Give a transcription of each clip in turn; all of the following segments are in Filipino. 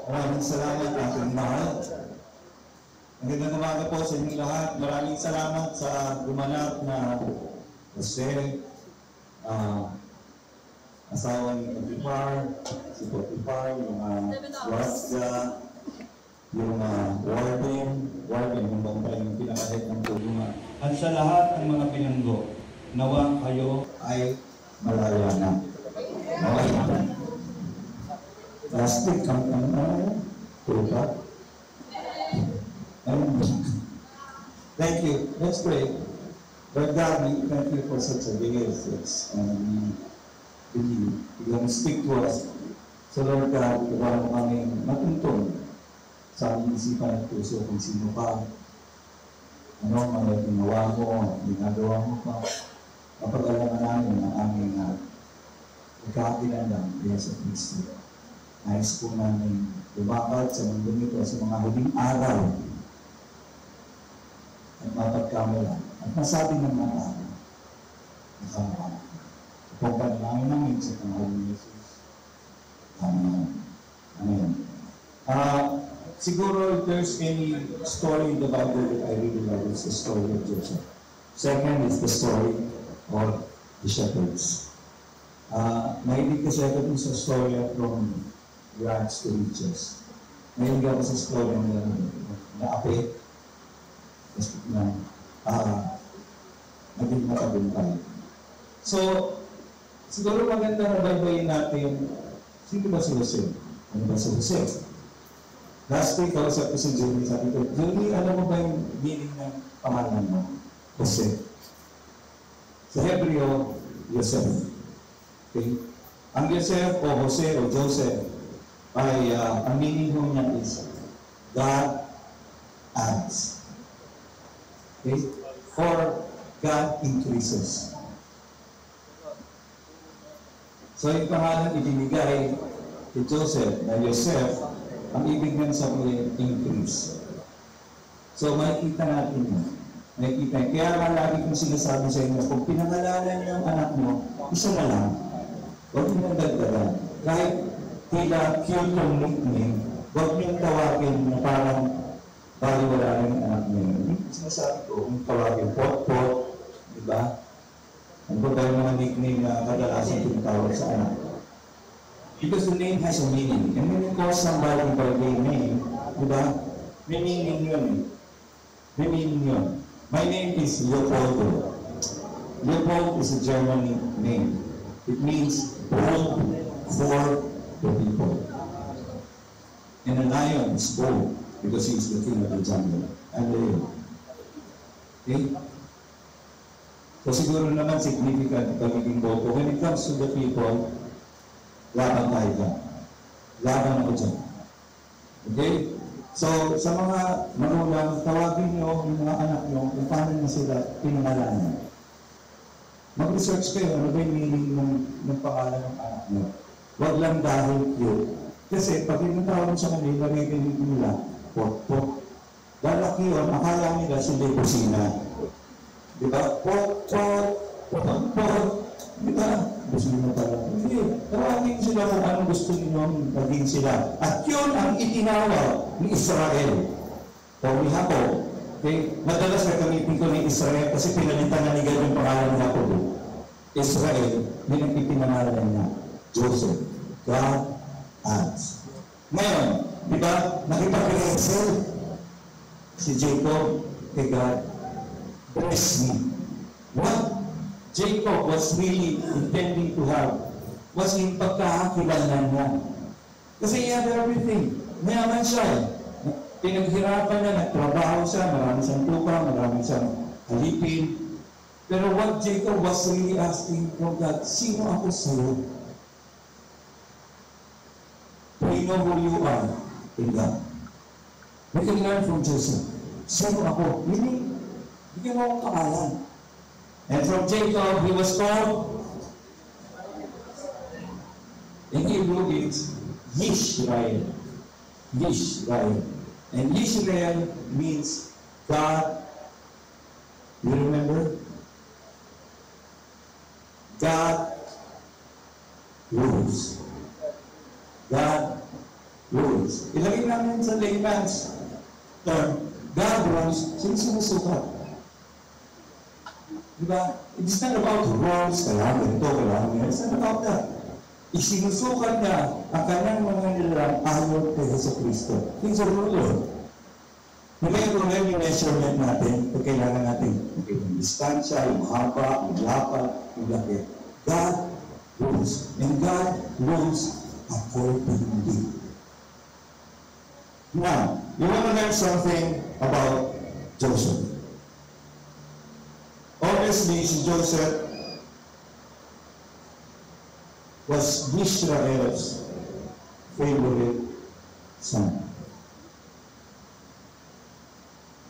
Maraming salamat ating mahal. Magandang umaga po sa inyong lahat. Maraming salamat sa gumanap na Jose, asawa ni Potiphar, si Potiphar, yung Wazga, yung Warden, yung bangkay yung pinakahead ng tulungan. At sa lahat ng mga pinanggo, nawa kayo ay malaya na. Malaya na. Last week, thank you. Let's pray. Lord God, we thank you for such a day as this. And we believe you're going to speak to us. So Lord God, iwan mo kami matuntun sa aming isipan at puso kung sino ka. Ano ang mga ginawa mo, ginagawa mo pa. Kapag-alaman namin ang aming pagkakakilanlan kaya sa Kristo. Nais po namin lumakad sa mundo nito sa mga huling araw at mapagkamalan at masabi ng mga araw na kamalan. Ito ang panalangin namin sa pangalan ni Jesus. Amen. Amen. Siguro if there's any story in the Bible that I really love, it's the story of Joseph. Second is the story of the shepherds. Mahilig kasi ako dun sa story from rags to riches. Mahilig ako sa story na ape, na naging matagumpay. So, siguro maganda na baybayin natin, sino ba si Jose? Ano ba si Jose? Last week, kausap ko si Julie, sabi ko, Julie, alam mo ba yung meaning ng pangalan mo? Jose. Sa Hebreo, Yosef. Okay? Ang Yosef o Jose o Joseph ay, ang meaning mo niya is God adds. Okay? Or God increases. So yung pangalan ibinigay kay Joseph na Yosef, ang ibig niyang sabihin, increase. So makikita natin yun. Makikita yun. Kaya nga lagi kong sinasabi sa inyo, kung pinangalanan niyo ang anak mo, isa na lang. Huwag niyo nang dagdagan. Kahit tila cute yung nickname, huwag niyong tawagin na parang baliwala na yung anak niyo. Sinasabi ko, kung tawagin pot-pot, di ba? Ano ba yung mga nickname na kadalasan tinatawag sa anak? Because the name has a meaning. And when you call somebody by their name, di ba? May meaning yun eh. May meaning yun. My name is Leopoldo. Leopold is a German name. It means bold for the people. And a lion is bold because he is the king of the jungle. And the lion. Okay? So siguro naman significant pagiging boto. When it comes to the people, laban tayo dyan. Laban ako dyan. Okay? So, sa mga magulang, tawagin nyo yung mga anak nyo kung paano na sila pinangalanan. Mag-research kayo, ano ba yung meaning ng pangalan ng anak nyo. Huwag lang dahil cute. Kasi pag tinatawag sa kanila, may ganito nila, pot-pot. Lalaki yun, akala nila sila yung kusina. Diba? Pot-pot, pot-pot. Diba? Gusto nyo pala. Hindi. Tawagin sila kung anong gusto nyo maging sila. At yun ang itinawag ni Israel. O ni Jacob. Okay? Madalas na gamitin ko ni Israel kasi pinalitan na ni God yung pangalan ni Jacob. Israel, yun ang ipinangalan niya. Joseph. God adds. Ngayon, di ba? Nakipag-wrestle si Jacob kay God. Bless me. What Jacob was really intending to have was yung pagkakakilanlan niya. Kasi he had everything. Mayaman siya. Pinaghirapan niya, nagtrabaho siya, marami siyang tupa, marami siyang halipin. Pero what Jacob was really asking from God, sino ako sa'yo? We know who you are in God. We can learn from Joseph. Sino ako? Bigyan mo akong pangalan. And from Jacob, he was called, in Hebrew, it's Yishrael. Yishrael. And Yishrael means God, you remember? God rules. rules. Ilagay namin sa layman's term, God rules, sinusukat. Diba? It's not about rules, kailangan ito, kailangan nila. It's not about that. Isinusukat niya ang kanyang mga nilalang ayon kay Jesu Cristo. He's a ruler. Kaya kung ngayon yung measurement natin, kung kailangan natin yung distansya, yung mahaba, yung lapad, yung laki. God rules. And God rules accordingly. Now, you want to learn something about Joseph. Obviously, si Joseph was Israel's favorite son.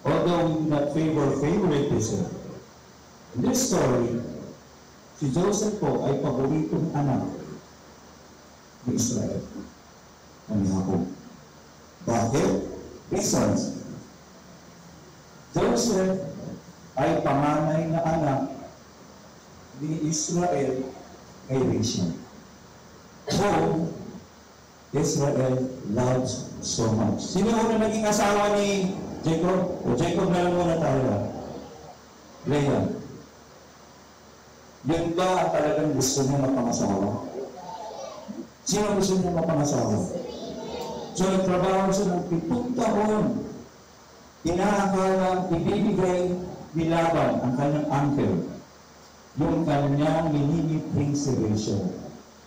Although we do not favor favoritism, in this story, si Joseph po ay paboritong anak ni Israel na ni Jacob. Bakit? Reasons. Joseph ay panganay na anak ni Israel kay Rachel. So, Israel loves so much. Sino na naging asawa ni Jacob? O Jacob na lang muna tayo. Leah. Yun ba talagang gusto niya mapangasawa? Sino gusto niya mapangasawa? So, nagtrabaho siya ng 7 taon. Inaakala, ibibigay ni Laban ang kanyang uncle, yung kanyang minimiting si Rachel.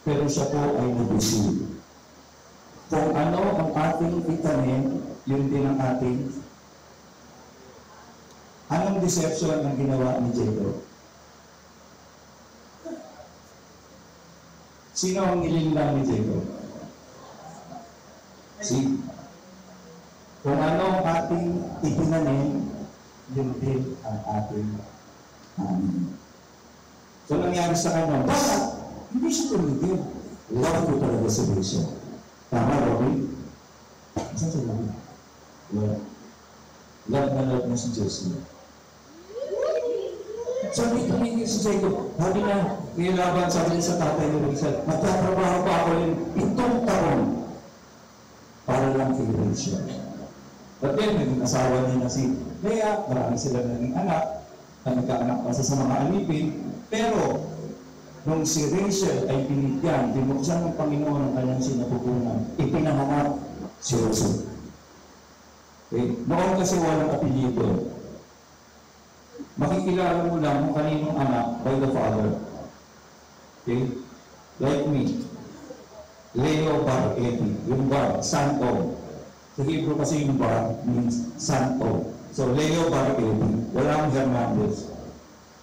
Pero siya po ay nabusig. Kung ano ang ating itanim, yun din ang ating. Anong deception ang ginawa ni Jacob? Sino ang nilinlang ni Jacob? Kung ano ang ating itinanim, yun din ang ating amin. So, nangyari sa kanya, bakit? Hindi siya tumitin. Love ko talaga sa Rachel. Tama, Robin? Saan sa Robin? Love na love na si Joseph. So, hindi tumingin si Jacob. Sabi niya, nilaban sa akin sa tatay ni Rachel, magtatrabaho pa ako yung 7 taon para lang kay Rachel. But then, naging asawa niya na si Leah, marami sila naging anak, na nagkaanak pa sa mga alipin, pero nung si Rachel ay binigyan, binuksan ng Panginoon ang kanyang sinapupunan, ipinanganak si Joseph. Okay? Noon kasi walang apelyido. Makikilala mo lang kung kaninong anak by the father. Okay? Like me, Leo Bar Eti, yung Bar, son of. Sa Hebrew kasi yung Bar means son of. So, Leo Bar Eti, walang Hernandez.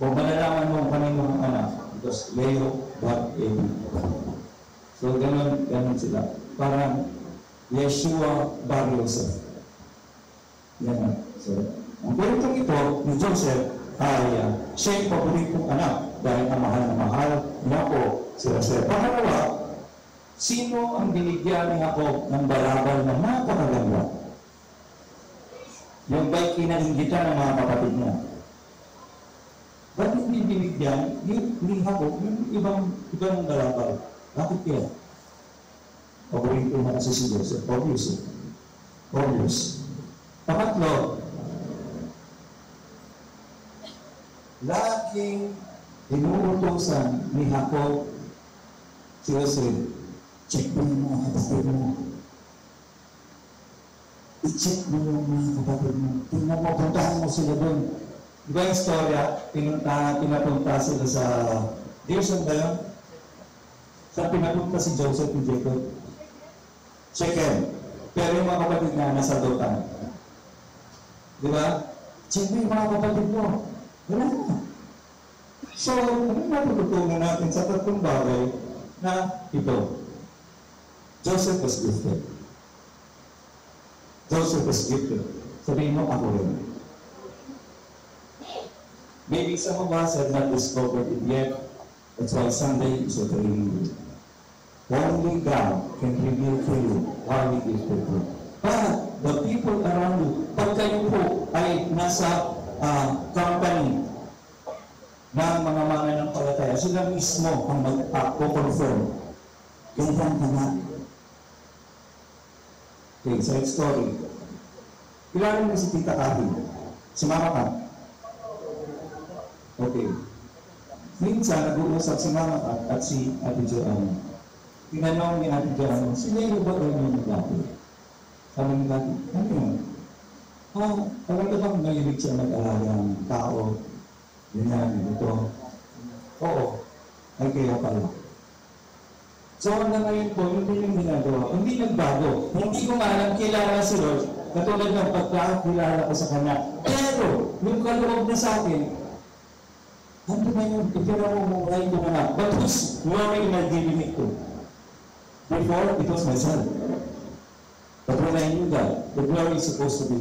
Kung malalaman mo kung kaninong anak, because Leo Bar Eti. So, ganun sila. Parang Yeshua Bar Yosef. Yan. So, ang kwentong ito ni Joseph ay siya yung paboritong anak dahil ang mahal na mahal niya po si Joseph. Pangalawa, sino ang binigyan ni Jacob ng balabal na napakaganda? Yung ba'y kinainggitan ng mga kapatid niya? Ba't hindi binigyan ni Jacob yung ibang balabal? Bakit kaya? Paborito na kasi si Joseph. Obvious. Pangatlo, laging inuutosan ni Jacob si Joseph, check mo yung mga kapatid mo. I-check mo yung mga kapatid mo. Tingnan mo, puntahan mo sila doon. Di ba yung storya? Pinapunta sila sa Dirson ba yun? Sa pinapunta si Joseph ni Jacob. Shechem. Pero yung mga kapatid na nasa Dotan. Di ba? Check mo yung mga kapatid mo. Wala na. So, ano natututunan natin sa tatlong bagay na ito? Joseph was gifted. Joseph was gifted. Sabihin mo, ako rin. Maybe some of us have not discovered it yet. That's why Sunday is a training week. Only God can reveal to you how He gifted you. But the people around you, pag kayo po ay nasa company ng mga mananampalataya, sila mismo ang mag-confirm. Ganyan ka na. Okay, side story. Kilala mo si Tita Cathy? Si Mama Kat? Okay. Minsan, nag-uusap si Mama Kat at si Ate Joanna. Tinanong ni Ate Joanna, sino yung ba kayo yung dati? Sabi ni Ate, ano yun? Talaga bang mahilig siya mag-alaga ng tao? Ganyan, ito. Oo. Ay, kaya pala. So, hanggang ngayon po, hindi yung ginagawa. Hindi nagbago. Hindi ko maalam kilala si Lord, katulad ng pagkakilala ko sa Kanya. Pero, yung kaloob na sa akin, ano na yun? Ipinamumuhay ko na. But who's glory na giving ko? Before, it was myself. But when I knew that, the glory is supposed to be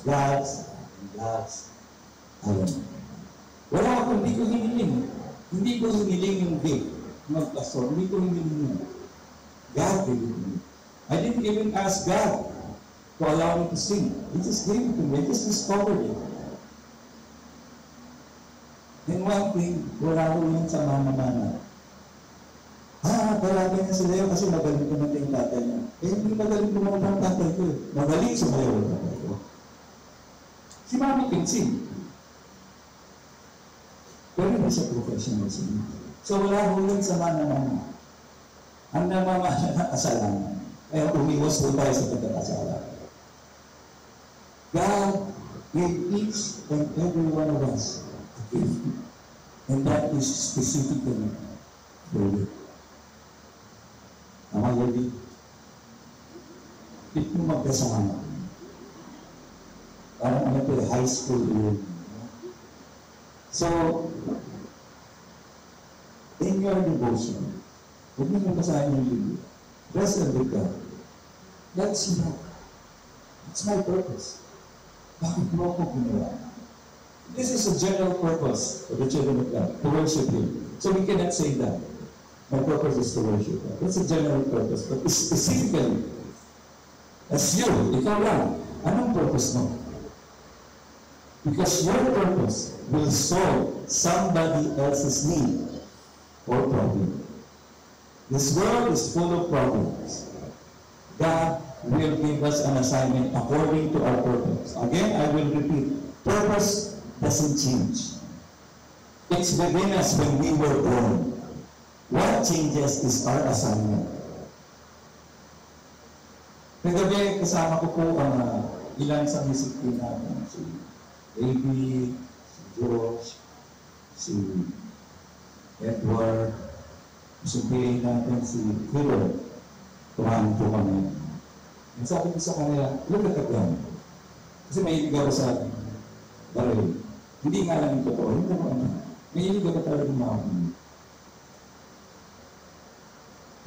God's and God's alone. Wala ako, hindi ko hiniling. Hindi ko hiniling yung gift. Mag-pastor, hindi ko hiniling. God gave it to me. I didn't even ask God to allow me to sing. He just gave it to me. I just discovered it. And one thing, wala ko yun sa mana-mana. Palagi niya sila yun kasi magaling kumanta yung tatay niya. Hindi magaling kumanta yung tatay ko. Magaling sumayaw yung tatay ko. Si Mami Pinsing. Pero hindi siya professional singer. So wala ko yun sa mana-mana. Ang namamana ng kasalanan. Kaya umiwas po tayo sa pagkakasalanan. God gave each and every one of us a gift. And that is specifically for you. Tama, Lord? Ito magkasama. Parang ano ito, high school year. So, in your devotion, huwag niyo mong basahin yung Biblia. Rest and with God. That's enough. That's my purpose. Bakit mo ako ginawa? This is a general purpose for the children of God, to worship Him. So we cannot say that. My purpose is to worship God. That's a general purpose. But specifically, as you, ikaw lang, anong purpose mo? Because your purpose will solve somebody else's need or problem. This world is full of problems. God will give us an assignment according to our purpose. Again, I will repeat, purpose doesn't change. It's within us when we were born. What changes is our assignment. Kagabi, kasama ko po ang ilan sa disiplina natin. Si AB, si George, si Edward, subihin natin si Hero. Tumahan po kami. And sabi ko sa kanila, look at them. Kasi may ibig ako sa baril. Hindi nga lang yung totoo. Hindi ko ano. May ibig ako talagang makakita.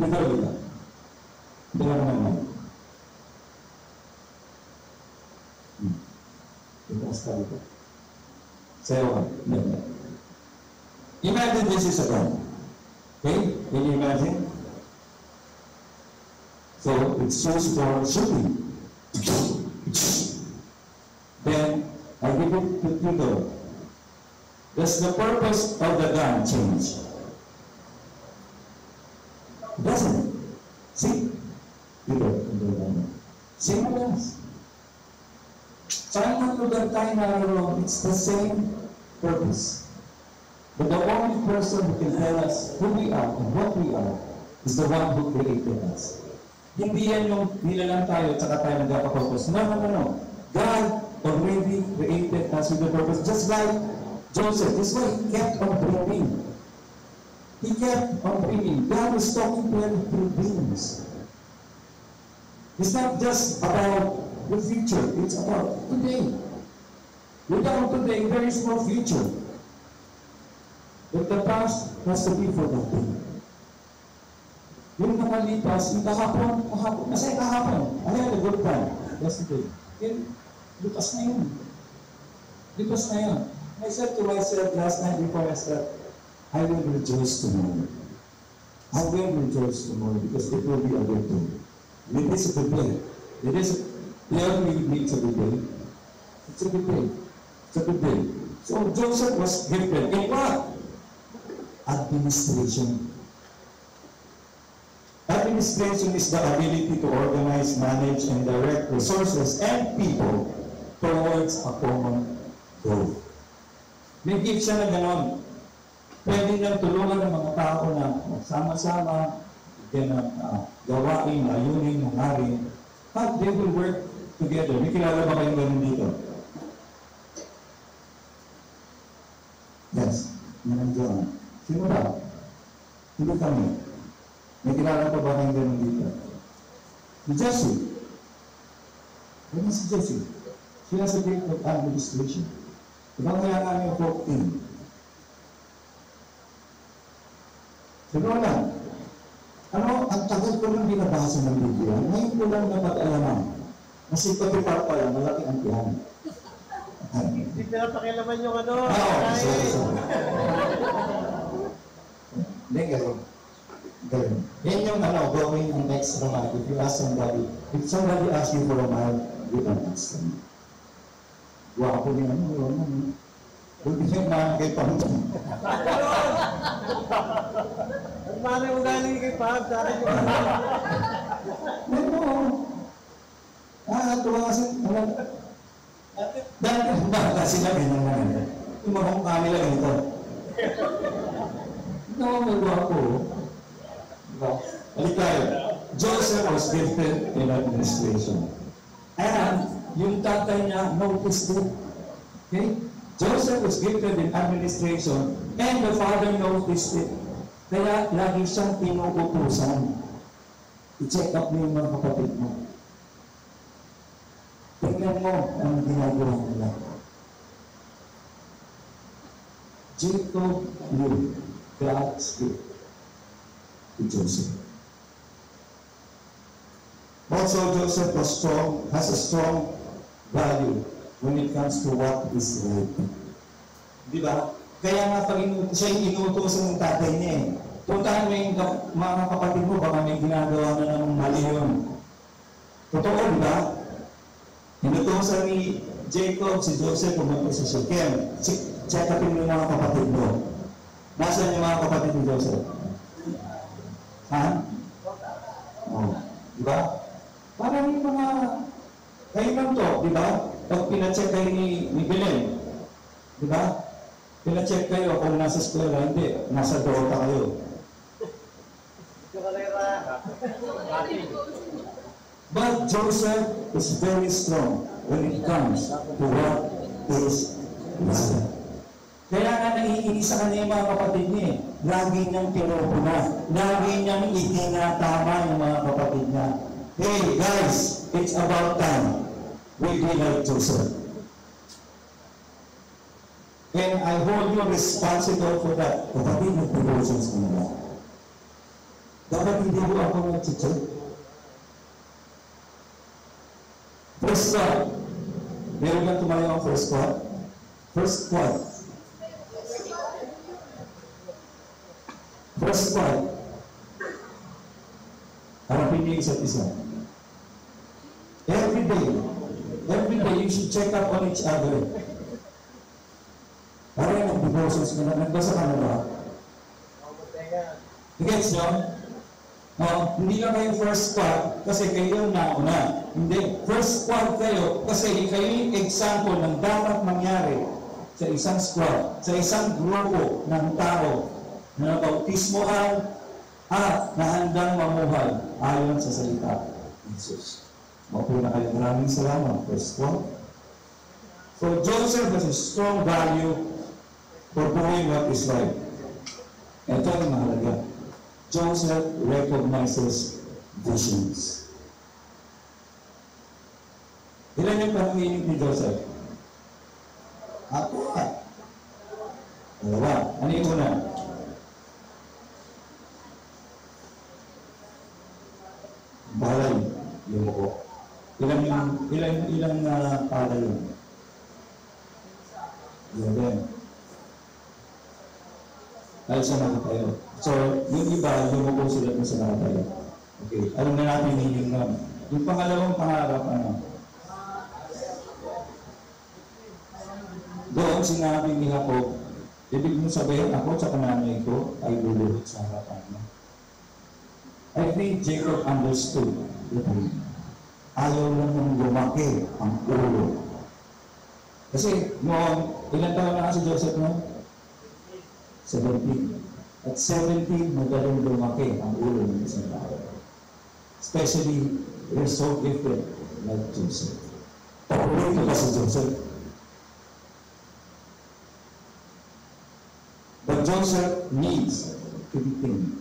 Ikaw nila. Hindi lang naman. Ito ang style ko. Sayo ka. Imagine this is a gun. Okay? Can you imagine? So, it's used for shooting. Then, I give it to Tito. Does the purpose of the gun change? Doesn't it? See? Tito, same with us. Saan ang lugar tayo naroon, it's the same purpose. But the only person who can tell us who we are and what we are is the one who created us. Hindi yan yung nilalang tayo at saka tayo nagpapapurpose. No. God already created us with a purpose. Just like Joseph. That's why he kept on dreaming. He kept on dreaming. God was talking to him through dreams. It's not just about the future. It's about today. Without today, there is no future. But the past has to be forgotten. Yung nakalipas, yung kahapon, kasi kahapon, I had a good time yesterday. Then, lupas na yun. Lupas na yun. I said to myself last night before I slept, I will rejoice tomorrow. I will rejoice tomorrow because it will be a good day. It is a good day. It is, the only needs a good day. It's a good day. It's a good day. So Joseph was gifted in what? Administration. Administration is the ability to organize, manage, and direct resources and people towards a common goal. May gift siya na gano'n. Pwede nang tulungan ng mga tao na magsama-sama, gawain, layunin, hangarin. How they will work together. May kilala ba kayong gano'n dito? Yes. Yan ang John. Sino ba? Hindi kami. May kilala pa ba kayong gano'n dito? Si Jesse. Ano si Jesse? Sila sa Gate of Administration. Diba kaya namin yung 14? Siguro lang, ang tagal ko lang binabasa ng Biblia, ngayon ko lang napag-alaman. Kasi pati pa pala, malaki ang tiyan. Hindi pinapakilaman yung ano. Sorry. Hindi, gano'n. Yan yung going ang extra mile. If you ask somebody, if somebody asks you for a mile, you can ask them. Wapo niya, yun. Hindi siya na kay Panginoon. Ang manay mo galing kay Pam, sa akin yung Tuwa kasi, dahil baka sila ganyan na yung mga mukha nila ganito. Ito, may wapo. Balik tayo. Joseph was gifted in administration. And yung tatay niya noticed it. Okay? Joseph was gifted in administration and the father noticed it. Kaya lagi siyang pinuutusan. I-check up mo yung mga kapatid mo. Tingnan mo ang ginagawa nila. Jacob knew God's gift to Joseph. Also, Joseph has a strong value when it comes to what is right. Di ba? Kaya nga pag siya yung inuutosan ng tatay niya eh. Puntahan mo yung mga kapatid mo, baka may ginagawa na ng mali yun. Totoo, di ba? Inutosan ni Jacob, si Joseph, pumunta sa Shechem. Check upin mo yung mga kapatid mo. Nasaan yung mga kapatid ni Joseph? Ha? Oh. Di ba? Parang yung mga kayo lang to, di ba? Pag pinacheck kayo ni Belen, di ba? Pinacheck kayo kung nasa eskwela, hindi. Nasa Dota kayo. But Joseph is very strong when it comes to what is right. Kaya nga naiinis sa kanya yung mga kapatid niya eh. Lagi niyang pinupuna. Lagi niyang itinatama yung mga kapatid niya. Hey guys, it's about time we be like Joseph. And I hold you responsible for that. Kapatid, nag-devotions mo na. Dapat hindi mo ako nag-check. First squad. Meron kang tumayo ang first squad? First squad. First squad. Harapin niyo isa't isa. Every day, you should check up on each other. Parang nag-devotions ka na, nagbasa ka na ba? Gets nyo? Hindi lang kayo first squad kasi kayo nauna. Hindi, first squad kayo kasi kayo yung example ng dapat mangyari sa isang squad, sa isang grupo ng tao na nabautismohan at na handang mamuhay ayon sa salita ni Jesus. Mapo na kayo, maraming salamat, first squad. So Joseph has a strong value for doing what is right. Ito ang mahalaga. Joseph recognizes visions. Ilan yung panaginip ni Joseph? Ako. Dalawa. Ano yung una? Balay. Yung ko. Ilang pala yun? Yan din. Dahil sa nakatayo. So, yung iba, lumubog sila kung sa nakatayo. Okay. Alam na natin meaning nun. Yung pangalawang pangarap, doon sinabi ni Jacob, ibig mo sabihin ako sa nanay ko ay luluhod sa harapan mo. I think Jacob understood the dream. Ayaw lang nang lumaki ang ulo. Kasi noon, ilang taon na si Joseph noon? 17. At 17, magaling lumaki ang ulo ng isang tao. Especially, we're so gifted like Joseph. Paborito ba si Joseph? But Joseph needs to be tamed.